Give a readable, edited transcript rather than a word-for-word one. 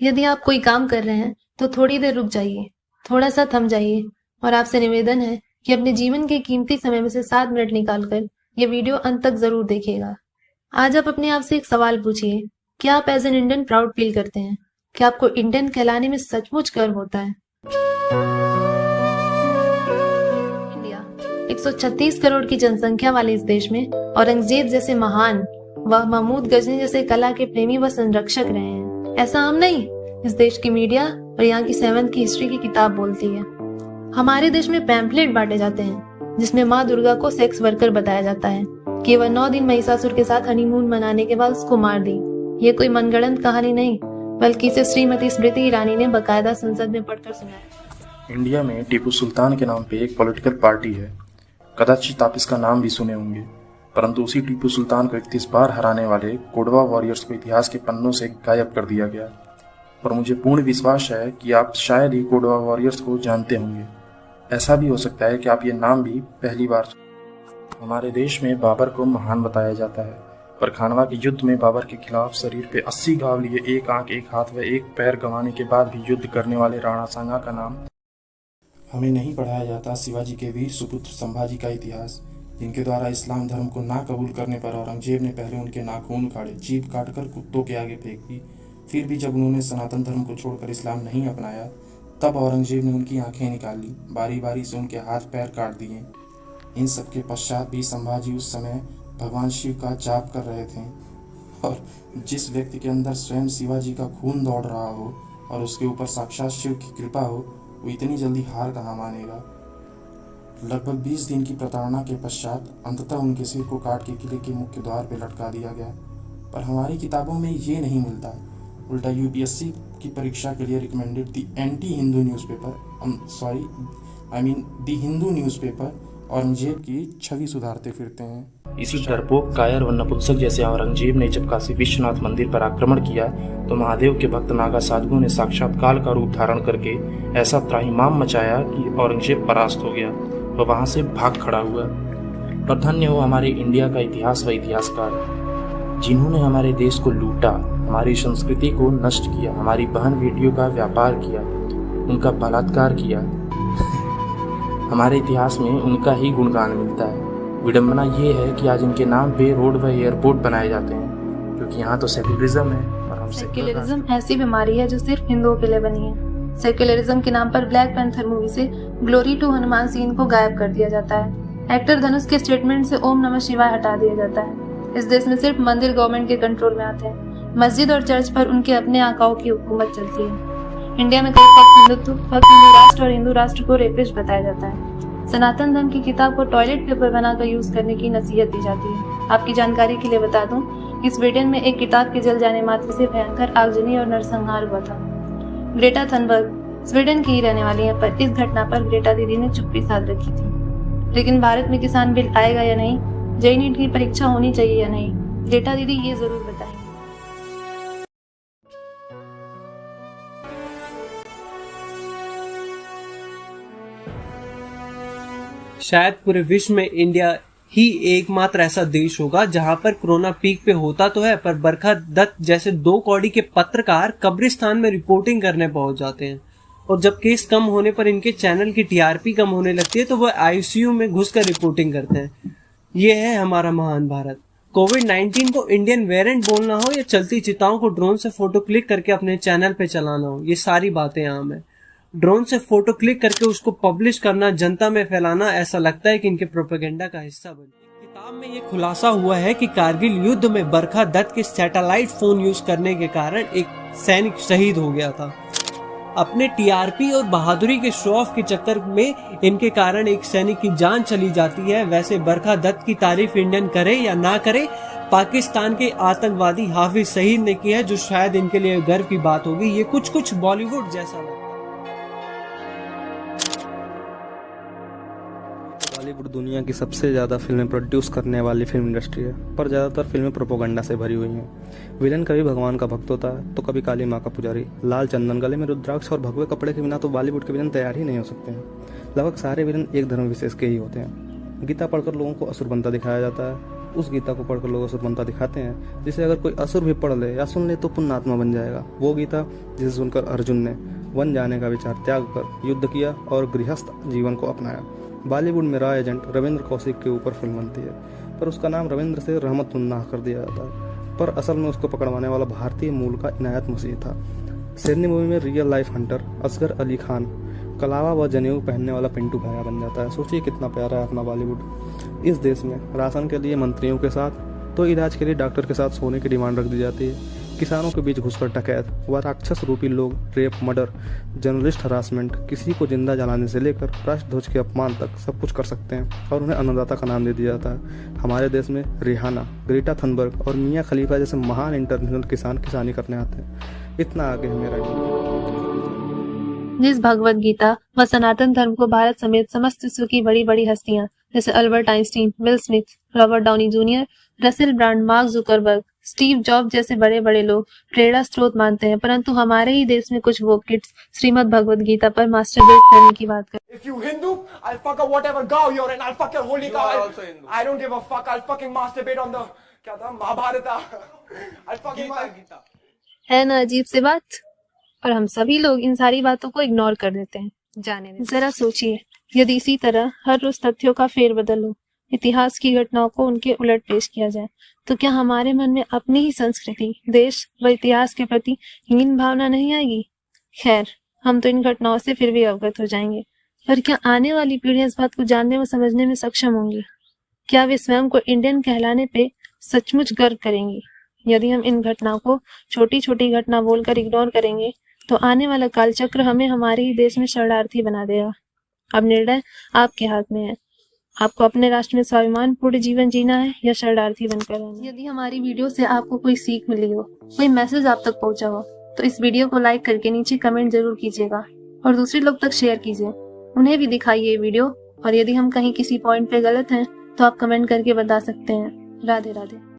यदि आप कोई काम कर रहे हैं तो थोड़ी देर रुक जाइए, थोड़ा सा थम जाइए और आपसे निवेदन है कि अपने जीवन के कीमती समय में से 7 मिनट निकालकर ये वीडियो अंत तक जरूर देखिएगा। आज आप अपने आप से एक सवाल पूछिए, क्या आप as an Indian proud feel करते हैं? क्या आपको इंडियन कहलाने में सचमुच गर्व होता है? इंडिया 136 करोड़ की जनसंख्या वाले इस देश में औरंगजेब जैसे महान व महमूद गजनी जैसे कला के प्रेमी व संरक्षक रहे हैं। ऐसा हम नहीं, इस देश की मीडिया और यहाँ की 7th की हिस्ट्री की किताब बोलती है। हमारे देश में पैम्पलेट बांटे जाते हैं जिसमें माँ दुर्गा को सेक्स वर्कर बताया जाता है कि वह 9 दिन महिषासुर के साथ हनीमून मनाने के बाद उसको मार दी। ये कोई मनगढ़ंत कहानी नहीं, बल्कि इसे श्रीमती स्मृति ईरानी ने बकायदा संसद में पढ़कर सुनाया। इंडिया में टीपू सुल्तान के नाम पे एक पॉलिटिकल पार्टी है। कदाचित आप इसका नाम भी सुने होंगे, परंतु उसी टीपू सुल्तान को 31 बार हराने वाले कोडवा वॉरियर्स को इतिहास के पन्नों से गायब कर दिया गया। पर मुझे पूर्ण विश्वास है कि आप शायद ही कोडवा वॉरियर्स को जानते होंगे। ऐसा भी हो सकता है कि आप ये नाम भी पहली बार। हमारे देश में बाबर को महान बताया जाता है, पर खानवा के युद्ध में बाबर के खिलाफ शरीर पे 80 घाव लिए, एक आंख, एक हाथ व एक पैर गंवाने के बाद भी युद्ध करने वाले राणा सांगा का नाम हमें नहीं पढ़ाया जाता। शिवाजी के वीर सुपुत्र संभाजी का इतिहास, जिनके द्वारा इस्लाम धर्म को ना कबूल करने पर औरंगजेब ने पहले उनके नाखून उखाड़े, जीभ काटकर कुत्तों के आगे फेंक दी। फिर भी जब उन्होंने सनातन धर्म को छोड़कर इस्लाम नहीं अपनाया, तब औरंगजेब ने उनकी आंखें निकाल ली, बारी बारी से उनके हाथ पैर काट दिए। इन सब के पश्चात भी संभाजी उस समय भगवान शिव का जाप कर रहे थे, और जिस व्यक्ति के अंदर स्वयं शिवाजी का खून दौड़ रहा हो और उसके ऊपर साक्षात शिव की कृपा हो, वो इतनी जल्दी हार कहाँ मानेगा। लगभग 20 दिन की प्रताड़ना के पश्चात अंततः उनके सिर को काट के किले के मुख्य द्वार पर लटका दिया गया। पर हमारी किताबों में ये नहीं मिलता। उल्टा यूपीएससी की परीक्षा के लिए रिकमेंडेड दी हिंदू न्यूज़पेपर औरंगजेब की छवि सुधारते फिरते हैं। इसी डरपोक, कायर व नपुंसक जैसे औरंगजेब ने जब काशी विश्वनाथ मंदिर पर आक्रमण किया तो महादेव के भक्त नागा साधुओं ने साक्षात काल का रूप धारण करके ऐसा त्राहिमाम मचाया कि औरंगजेब परास्त हो गया, वह वहां से भाग खड़ा हुआ। पर धन्य हो हमारे इंडिया का इतिहास व इतिहासकार, जिन्होंने हमारे देश को लूटा, हमारी संस्कृति को नष्ट किया, हमारी बहन बेटियों का व्यापार किया, उनका बलात्कार किया। हमारे इतिहास में उनका ही गुणगान मिलता है। विडंबना ये है कि आज इनके नाम पे रोड व एयरपोर्ट बनाए जाते हैं, क्योंकि यहाँ तो सेकुलरिज्म है और हम सेकुलरिज्म ऐसी बीमारी है जो सिर्फ हिंदुओं के लिए बनी है। सेकुलरिज्म के नाम पर ब्लैक पैंथर मूवी से ग्लोरी टू हनुमान सीन को गायब कर दिया जाता है। एक्टर धनुष के स्टेटमेंट से ओम नमः शिवाय हटा दिया जाता है। इस देश में सिर्फ मंदिर गवर्नमेंट के कंट्रोल में आते हैं। मस्जिद और चर्च पर उनके अपने आकाओं की हुकूमत चलती है। इंडिया में कई वक्त हिंदू राष्ट्र और हिंदू राष्ट्र को रेपिस्ट बताया जाता है। सनातन धर्म की किताब को टॉयलेट पेपर बनाकर यूज करने की नसीहत दी जाती है। आपकी जानकारी के लिए बता दूं कि स्वीडन में एक किताब के जल जाने मात्र से भयंकर आगजनी और नरसंहार हुआ था। ग्रेटा थनबर्ग स्वीडन की ही रहने वाली है, पर इस घटना पर ग्रेटा दीदी ने चुप्पी साध रखी थी। लेकिन भारत में किसान बिल आएगा या नहीं, जेईई नीट की परीक्षा होनी चाहिए या नहीं, ग्रेटा दीदी ये जरूर बताएंगे। शायद पूरे विश्व में इंडिया ही एकमात्र ऐसा देश होगा जहां पर कोरोना पीक पे होता तो है, पर बरखा दत्त जैसे 2 कौड़ी के पत्रकार कब्रिस्तान में रिपोर्टिंग करने पहुंच जाते हैं, और जब केस कम होने पर इनके चैनल की टीआरपी कम होने लगती है तो वह आईसीयू में घुसकर रिपोर्टिंग करते हैं। ये है हमारा महान भारत। कोविड-19 को इंडियन वेरिएंट बोलना हो या चलती चिताओं को ड्रोन से फोटो क्लिक करके अपने चैनल पे चलाना हो, ये सारी बातें आम है। ड्रोन से फोटो क्लिक करके उसको पब्लिश करना, जनता में फैलाना, ऐसा लगता है कि इनके प्रोपेगेंडा का हिस्सा बन। किताब में ये खुलासा हुआ है कि कारगिल युद्ध में बरखा दत्त के सैटेलाइट फोन यूज करने के कारण एक सैनिक शहीद हो गया था। अपने टीआरपी और बहादुरी के शो ऑफ के चक्कर में इनके कारण एक सैनिक की जान चली जाती है। वैसे बरखा दत्त की तारीफ इंडियन करे या ना करे, पाकिस्तान के आतंकवादी हाफिज सईद ने की है, जो शायद इनके लिए गर्व की बात होगी। ये कुछ बॉलीवुड जैसा लगता है। बॉलीवुड दुनिया की सबसे ज़्यादा फिल्में प्रोड्यूस करने वाली फिल्म इंडस्ट्री है, पर ज़्यादातर फिल्में प्रोपोगंडा से भरी हुई हैं। विलन कभी भगवान का भक्त होता है तो कभी काली माँ का पुजारी। लाल चंदन, गले में रुद्राक्ष और भगवे कपड़े के बिना तो बॉलीवुड के विलन तैयार ही नहीं हो सकते हैं। लगभग सारे विलन एक धर्म विशेष के ही होते हैं। गीता पढ़कर लोगों को असुर बनता दिखाया जाता है, उस गीता को पढ़कर लोगों से बनता दिखाते हैं जिसे अगर कोई असुर भी पढ़ ले या सुन ले तो पुण्यात्मा बन जाएगा। वो गीता जिसे सुनकर अर्जुन ने वन जाने का विचार त्याग कर युद्ध किया और गृहस्थ जीवन को अपनाया। बॉलीवुड में रॉ एजेंट रविंद्र कौशिक के ऊपर फिल्म बनती है, पर उसका नाम रविंद्र से रहमतुल्लाह कर दिया जाता है, पर असल में उसको पकड़वाने वाला भारतीय मूल का इनायत मसीह था। शेरनी मूवी में real life hunter Asghar Ali Khan कलावा व जनेऊ पहनने वाला पिंटू भाया बन जाता है। सोचिए कितना प्यारा है अपना बॉलीवुड। इस देश में राशन के लिए मंत्रियों के साथ तो इलाज के लिए डॉक्टर के साथ सोने की डिमांड रख दी जाती है। किसानों के बीच घुसकर डकैत व राक्षस रूपी लोग रेप, मर्डर, जर्नलिस्ट हरासमेंट, किसी को जिंदा जलाने से लेकर राष्ट्रध्वज के अपमान तक सब कुछ कर सकते हैं और उन्हें अन्नदाता का नाम दे दिया जाता है। हमारे देश में रिहाना, ग्रेटा थनबर्ग और मियाँ खलीफा जैसे महान इंटरनेशनल किसान किसानी करने आते हैं। इतना आगे है मेरा। जिस भगवत गीता व सनातन धर्म को भारत समेत समस्त विश्व की बड़ी बड़ी हस्तियां जैसे Albert Einstein, bill Smith, Robert Downey junior, Russell brand, mark Zuckerberg, Steve job जैसे बड़े बड़े लोग प्रेरणा स्रोत मानते हैं, परंतु हमारे ही देश में कुछ वो किड्स श्रीमद् भगवत गीता पर मास्टरबेट करने की बात करते हैं। If you Hindu, I'll fuck up whatever cow you're in. I'll fuck your holy cow. I don't give a fuck. I'll fucking masturbate on the क्या था महाभारता. I'll fucking Gita. है ना अजीब सी बात, और हम सभी लोग इन सारी बातों को इग्नोर कर देते हैं। जाने दें। जरा सोचिए, यदि इसी तरह हर रोज तथ्यों का फेरबदल हो, इतिहास की घटनाओं को उनके उलट पेश किया जाए, तो क्या हमारे मन में अपनी ही संस्कृति, देश व इतिहास के प्रति हीन भावना नहीं आएगी? खैर, हम तो इन घटनाओं से फिर भी अवगत हो जाएंगे, पर क्या आने वाली पीढ़ियां इस बात को जानने व समझने में सक्षम होंगी? क्या वे स्वयं को इंडियन कहलाने पे सचमुच गर्व करेंगी? यदि हम इन घटनाओं को छोटी छोटी घटना बोलकर इग्नोर करेंगे तो आने वाला कालचक्र हमें हमारे ही देश में शरणार्थी बना देगा। अब निर्णय आपके हाथ में है। आपको अपने राष्ट्र में स्वाभिमान पूर्ण जीवन जीना है या शरणार्थी बनकर रहना। यदि हमारी वीडियो से आपको कोई सीख मिली हो, कोई मैसेज आप तक पहुंचा हो, तो इस वीडियो को लाइक करके नीचे कमेंट जरूर कीजिएगा और दूसरे लोग तक शेयर कीजिए। उन्हें भी दिखाइए ये वीडियो, और यदि हम कहीं किसी पॉइंट पे गलत हैं तो आप कमेंट करके बता सकते हैं। राधे राधे।